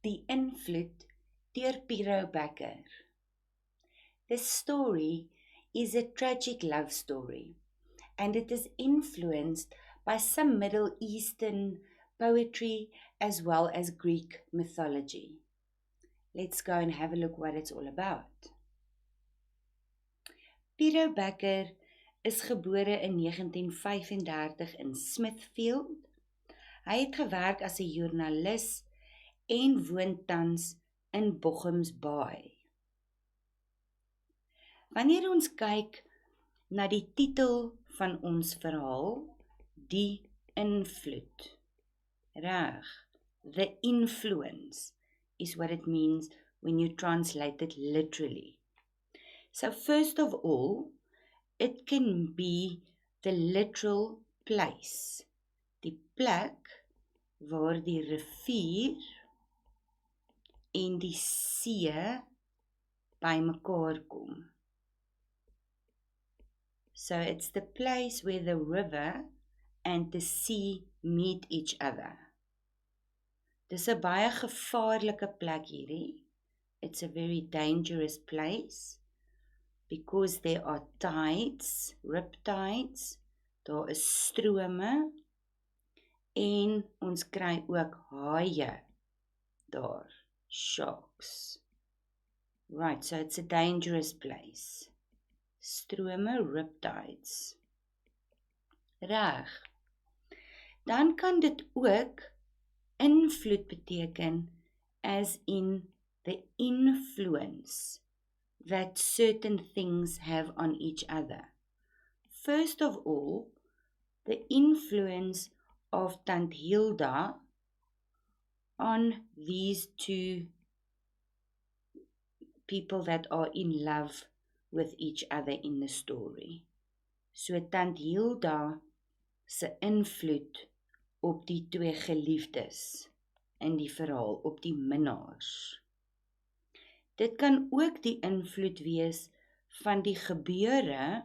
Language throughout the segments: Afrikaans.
Die Invloed deur Piero Becker. This story is a tragic love story, and it is influenced by some Middle Eastern poetry as well as Greek mythology. Let's go and have a look what it's all about. Piero Becker is gebore in 1935 in Smithfield. Hy het gewerk as 'n joernalis en woon tans in Bochums Baai. Wanneer ons kyk na die titel van ons verhaal, Die Invloed. Reg, the influence is what it means when you translate it literally. So first of all, it can be the literal place, die plek waar die rivier en die see bymekaar kom. So it's the place where the river and the sea meet each other. Dis 'n baie gevaarlike plek hierdie. It's a very dangerous place because there are tides, riptides, daar is strome en ons kry ook haie daar, sharks. Right, so it's a dangerous place. Strome, riptides. Reg. Dan kan dit ook invloed beteken as in the influence that certain things have on each other. First of all, the influence of Tant Hilda on these two people that are in love with each other in the story. So Tant Hilda se invloed op die twee geliefdes in die verhaal, op die minnaars. Dit kan ook die invloed wees van die gebeure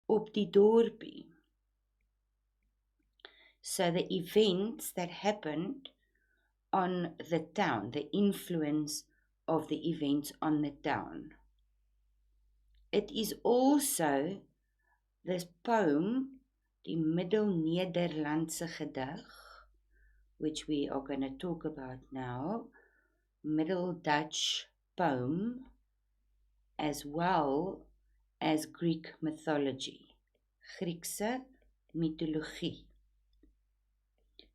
op die dorpie. So the events that happened on the town, the influence of the events on the town. It is also this poem, die Middelnederlandse gedig, which we are going to talk about now, Middle Dutch poem, as well as Greek mythology, Griekse mythologie.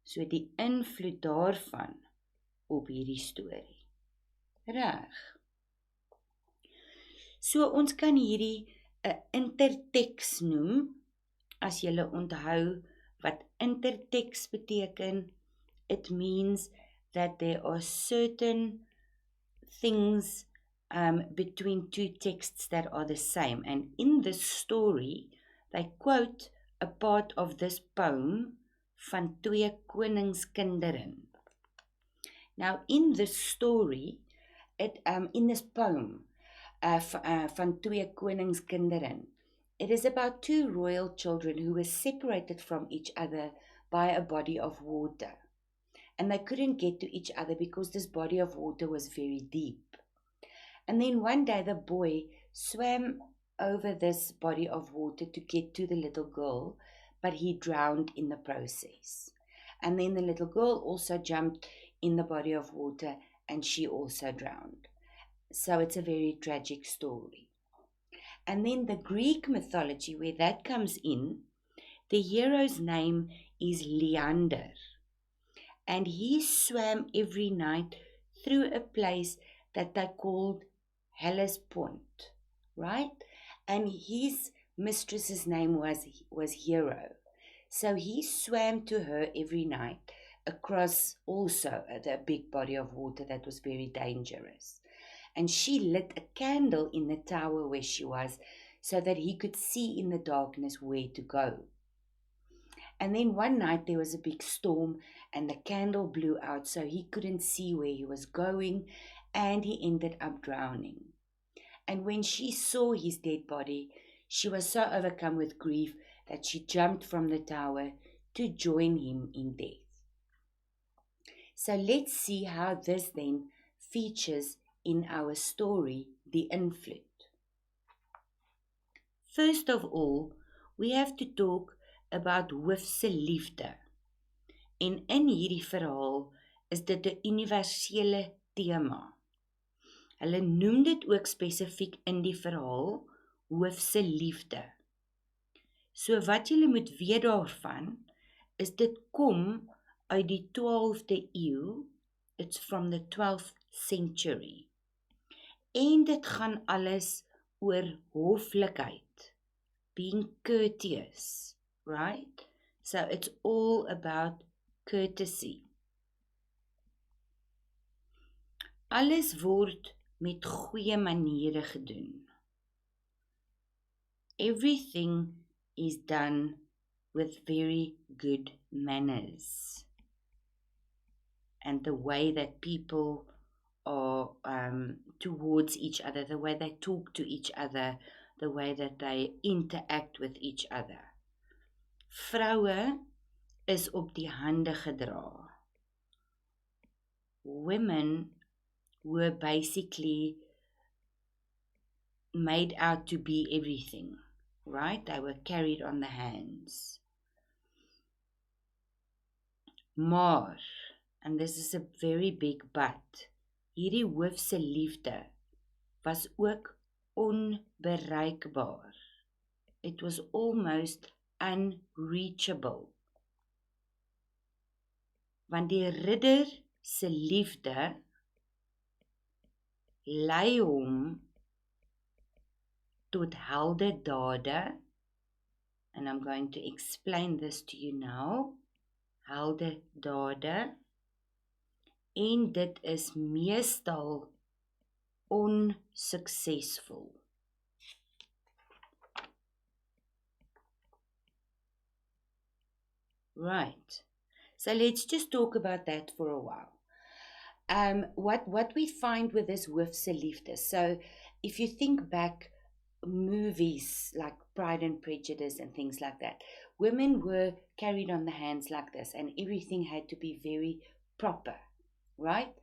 So die invloed daarvan op hierdie storie. Reg. So ons kan hierdie 'n interteks noem, as julle onthou wat interteks beteken. It means that there are certain things between two texts that are the same. And in this story, they quote a part of this poem van twee koningskinderen. Now, in this story, in this poem van twee koningskinderen, it is about two royal children who were separated from each other by a body of water. And they couldn't get to each other because this body of water was very deep. And then one day the boy swam over this body of water to get to the little girl, but he drowned in the process. And then the little girl also jumped in the body of water and she also drowned. So it's a very tragic story. And then the Greek mythology, where that comes in, the hero's name is Leander. And he swam every night through a place that they called Hellespont, right? And his mistress's name was Hero. So he swam to her every night across also the big body of water that was very dangerous. And she lit a candle in the tower where she was so that he could see in the darkness where to go. And then one night there was a big storm and the candle blew out so he couldn't see where he was going and he ended up drowning. And when she saw his dead body, she was so overcome with grief that she jumped from the tower to join him in death. So let's see how this then features in our story, The Invloed. First of all, we have to talk about hoof se liefde. En in hierdie verhaal is dit 'n universele tema. Hulle noem dit ook spesifiek in die verhaal hoof se liefde. So wat julle moet weet daarvan is dit kom uit die 12de eeu. It's from the 12th century. En dit gaan alles oor hoflikheid, being courteous, right? So it's all about courtesy. Alles word met goeie maniere gedoen. Everything is done with very good manners. And the way that people are towards each other, the way they talk to each other, the way that they interact with each other. Vroue is op die hande gedra. Women were basically made out to be everything, right? They were carried on the hands. Maar, and this is a very big but, hierdie hoof se liefde was ook onbereikbaar. It was almost unreachable. Want die ridder se liefde lei hom tot heldedade, and I'm going to explain this to you now. Heldedade, en dit is meestal onsuksesvol. Right. So let's just talk about that for a while. What we find with this hoof se liefde. So if you think back, movies like Pride and Prejudice and things like that, women were carried on the hands like this, and everything had to be very proper, right?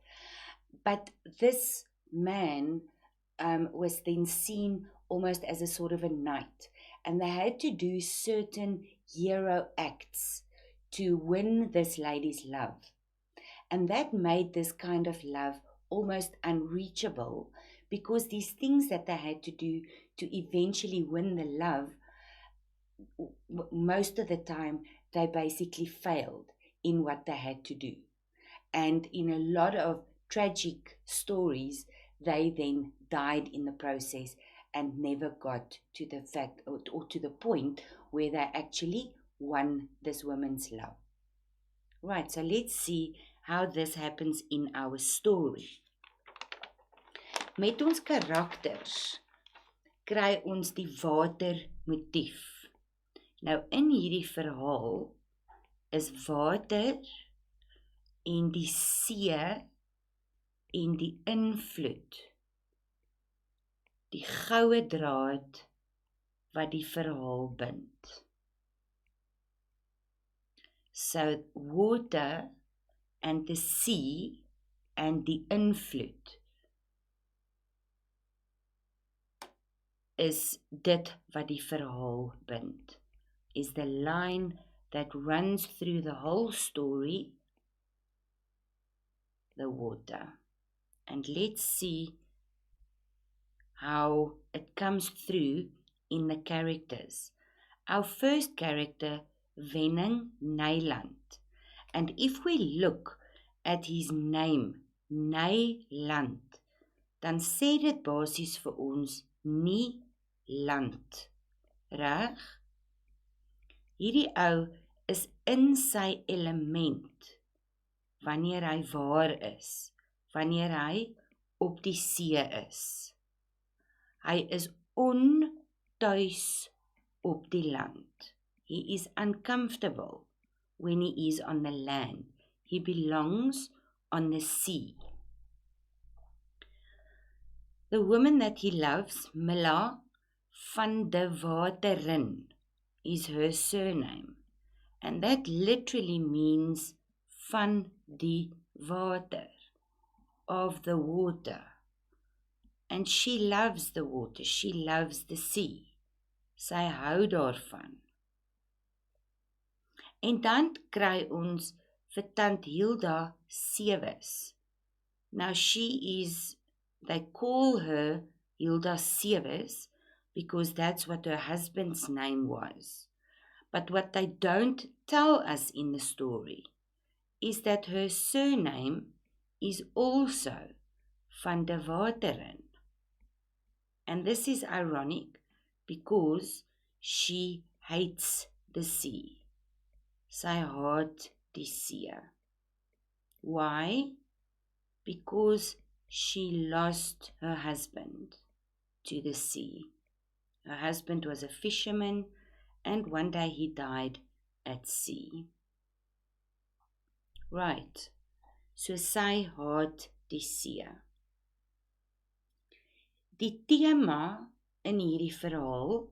But this man was then seen almost as a sort of a knight, and they had to do certain hero acts to win this lady's love. And that made this kind of love almost unreachable, because these things that they had to do to eventually win the love, most of the time they basically failed in what they had to do. And in a lot of tragic stories, they then died in the process and never got to the fact or to the point where they actually won this woman's love. Right, so let's see how this happens in our story. Met ons karakters kry ons die watermotief. Nou in hierdie verhaal is water en die see en die invloed die goue draad wat die verhaal bind. So water and the sea and the invloed is dit wat die verhaal bind. Is the line that runs through the whole story, the water. And let's see how it comes through in the characters. Our first character, Wenning Nyland. And if we look at his name, Nyland, dan sê dit basies vir ons nie land. Reg? Hierdie ou is in sy element wanneer hy waar is, wanneer hy op die see is. Hy is ontuis op die land. He is uncomfortable when he is on the land. He belongs on the sea. The woman that he loves, Milla van de Waterin, is her surname. And that literally means van die water, of the water. And she loves the water, she loves the sea. Sy hou daarvan. En dan kry ons vir Tant Hilda Sewes. Now they call her Hilda Sewes because that's what her husband's name was. But what they don't tell us in the story is that her surname is also van der Wateren. And this is ironic because she hates the sea. Sy haat die see. Why? Because she lost her husband to the sea. Her husband was a fisherman, and one day he died at sea. Right, so sy haat die see. Die tema in hierdie verhaal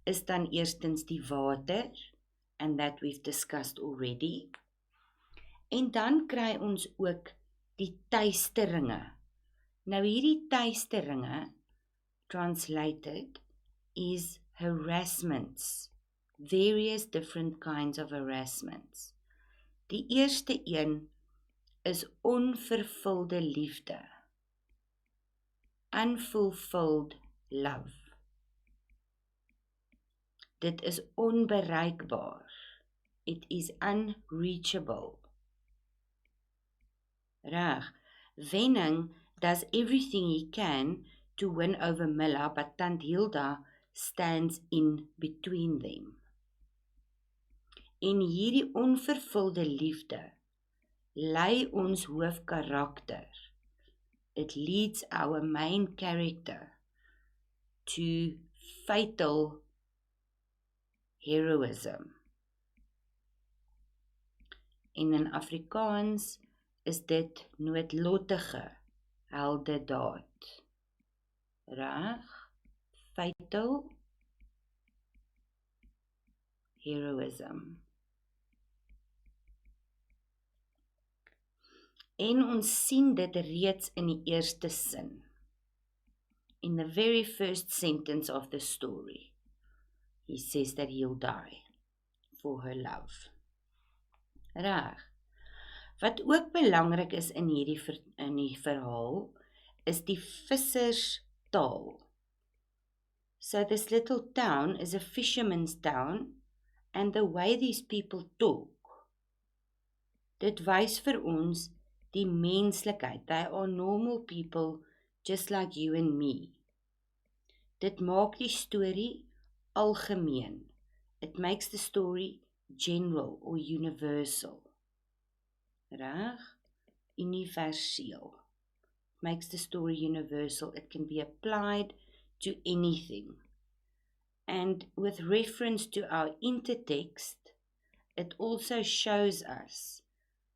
is dan eerstens die water, and that we've discussed already. En dan kry ons ook die tuisteringe. Nou hierdie tuisteringe, translated, is harassments, various different kinds of harassments. Die eerste een is onvervulde liefde, unfulfilled love. Dit is onbereikbaar. It is unreachable. Reg, Wenning does everything he can to win over Milla, but Tant Hilda stands in between them. En hierdie onvervulde liefde lei ons hoofkarakter. It leads our main character to fatal heroism. En in Afrikaans is dit noodlottige heldedaad. Reg? Fatal heroism. En ons sien dit reeds in die eerste sin. In the very first sentence of the story, he says that he'll die for her love. Reg. Wat ook belangrik is in die verhaal, is die visserstaal. So this little town is a fisherman's town, and the way these people talk, dit wys vir ons die menslikheid. They are normal people just like you and me. Dit maak die storie algemeen. It makes the story general or universal. Reg? Universeel. It makes the story universal. It can be applied to anything. And with reference to our intertext, it also shows us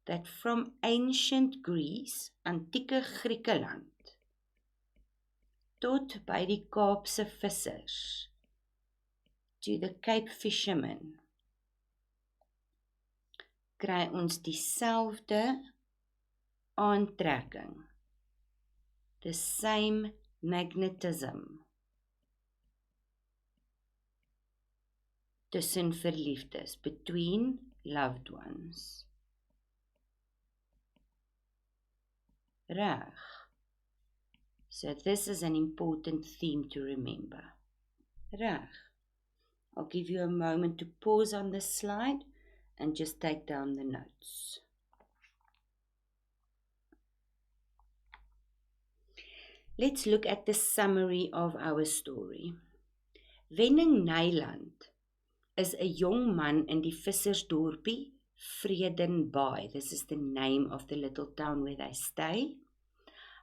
that from ancient Greece, antieke Griekeland, tot by die Kaapse vissers, to the Cape fishermen, kry ons dieselfde aantrekking, the same magnetism, tussen verliefdes, between loved ones. Reg. So this is an important theme to remember. Reg. I'll give you a moment to pause on this slide and just take down the notes. Let's look at the summary of our story. Wenning Nyland is a young man in die vissersdorpie Vredenbaai. This is the name of the little town where they stay.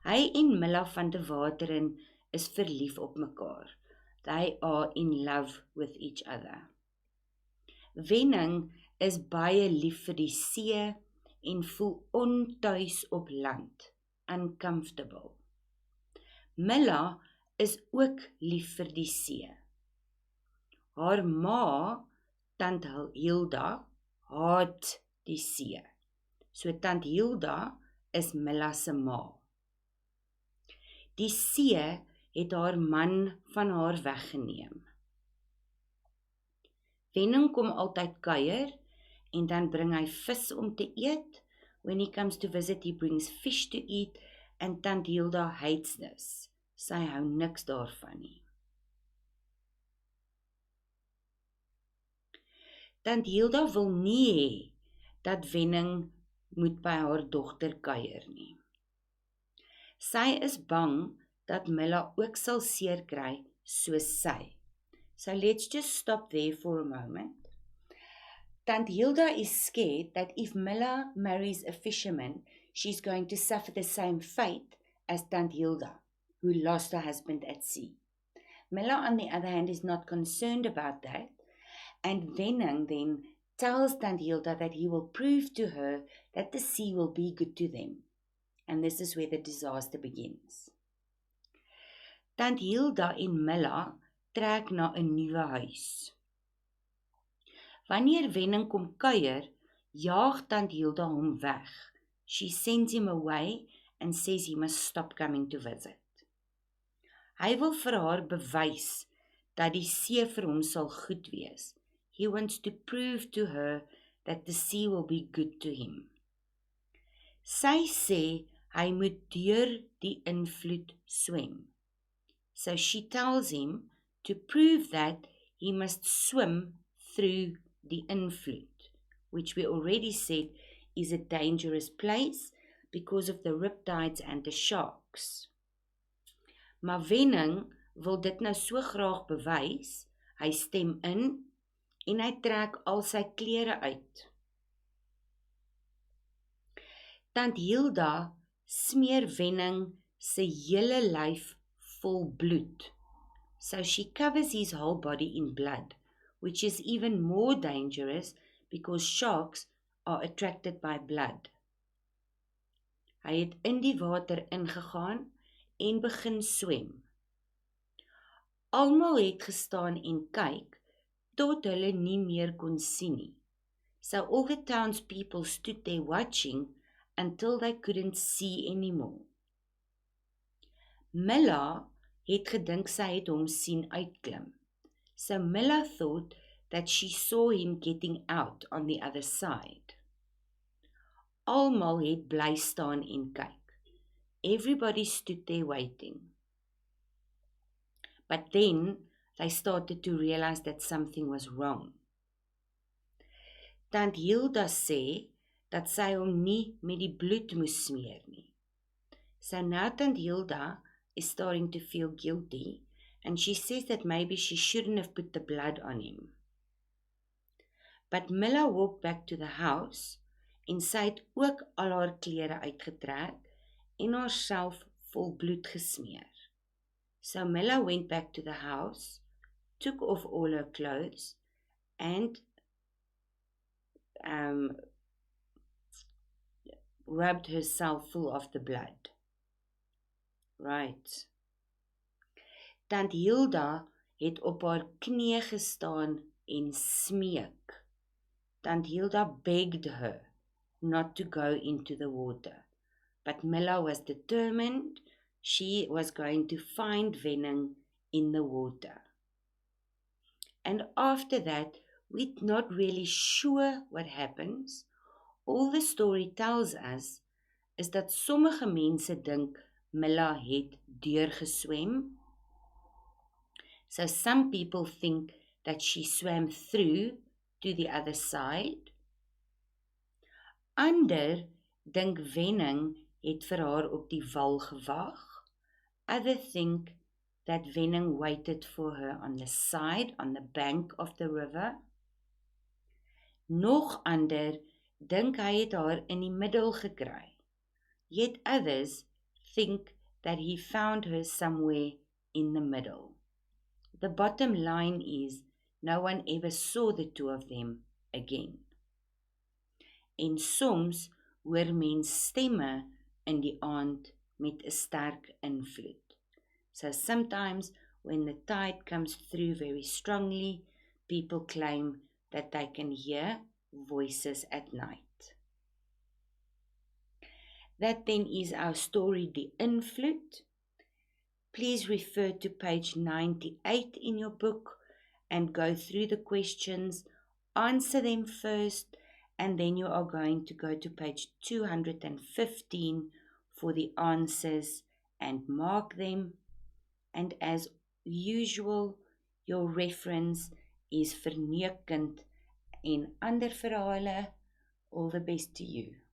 Hy en Milla van der Wateren is verlief op mekaar. They are in love with each other. Wenning is baie lief vir die see en voel ontuis op land, uncomfortable. Milla is ook lief vir die see. Haar ma, Tant Hilda, haat die see. So Tant Hilda is Milla se ma. Die see het haar man van haar weggeneem. Wenning kom altyd kuier en dan bring hy vis om te eet. When he comes to visit, he brings fish to eat and Tant Hilda hates this. Sy hou niks daarvan nie. Tant Hilda wil nie hê dat Wenning moet by haar dogter kuier nie. Sy is bang dat Milla ook sal seer kry soos sy. So let's just stop there for a moment. Tant Hilda is scared that if Milla marries a fisherman, she's going to suffer the same fate as Tant Hilda, who lost her husband at sea. Milla, on the other hand, is not concerned about that, and Wenning then tells Tant Hilda that he will prove to her that the sea will be good to them. And this is where the disaster begins. Tant Hilda en Milla trek na 'n nuwe huis. Wanneer Wenning kom kuier, jaag Tant Hilda hom weg. She sends him away and says he must stop coming to visit. Hy wil vir haar bewys dat die see vir hom sal goed wees. He wants to prove to her that the sea will be good to him. Sy sê hy moet deur die invloed swem. So she tells him to prove that he must swim through the invloed, which we already said is a dangerous place because of the riptides and the sharks. Maar Wenning wil dit nou so graag bewys, hy stem in en hy trek al sy klere uit. Tant Hilda smeer Wenning se hele lyf vol bloed. So she covers his whole body in blood, which is even more dangerous because sharks are attracted by blood. Hy het in die water ingegaan en begin swem. Almal het gestaan en kyk tot hulle nie meer kon sien nie. So all the townspeople stood there watching until they couldn't see anymore. Milla het gedink sy het hom sien uitklim. So Milla thought that she saw him getting out on the other side. Almal het bly staan en kyk. Everybody stood there waiting. But then they started to realize that something was wrong. Tant Hilda sê dat sy hom nie met die bloed moes smeer nie. So now Tant Hilda is starting to feel guilty, and she says that maybe she shouldn't have put the blood on him. But Milla walked back to the house, en sy het ook al haar klere uitgetrek, en haarself vol bloed gesmeer. So Milla went back to the house, took off all her clothes, and rubbed herself full of the blood. Right. Tant Hilda het op haar knie gestaan en smeek. Tant Hilda begged her not to go into the water, but Milla was determined she was going to find Wenning in the water. And after that, we're not really sure what happens. All the story tells us is that sommige mense dink Milla het deurgeswem. So some people think that she swam through to the other side. Ander dink Wenning het vir haar op die wal gewag. Other think that Wenning waited for her on the side, on the bank of the river. Nog ander dink hy het haar in die middel gekry. Yet others think that he found her somewhere in the middle. The bottom line is, no one ever saw the two of them again. En soms hoor mens stemme in die aand met 'n sterk invloed. So sometimes when the tide comes through very strongly, people claim that they can hear voices at night. That then is our story, Die Invloed. Please refer to page 98 in your book and go through the questions, answer them first, and then you are going to go to page 215 for the answers and mark them. And as usual, your reference is Verneekend en ander verhale. All the best to you.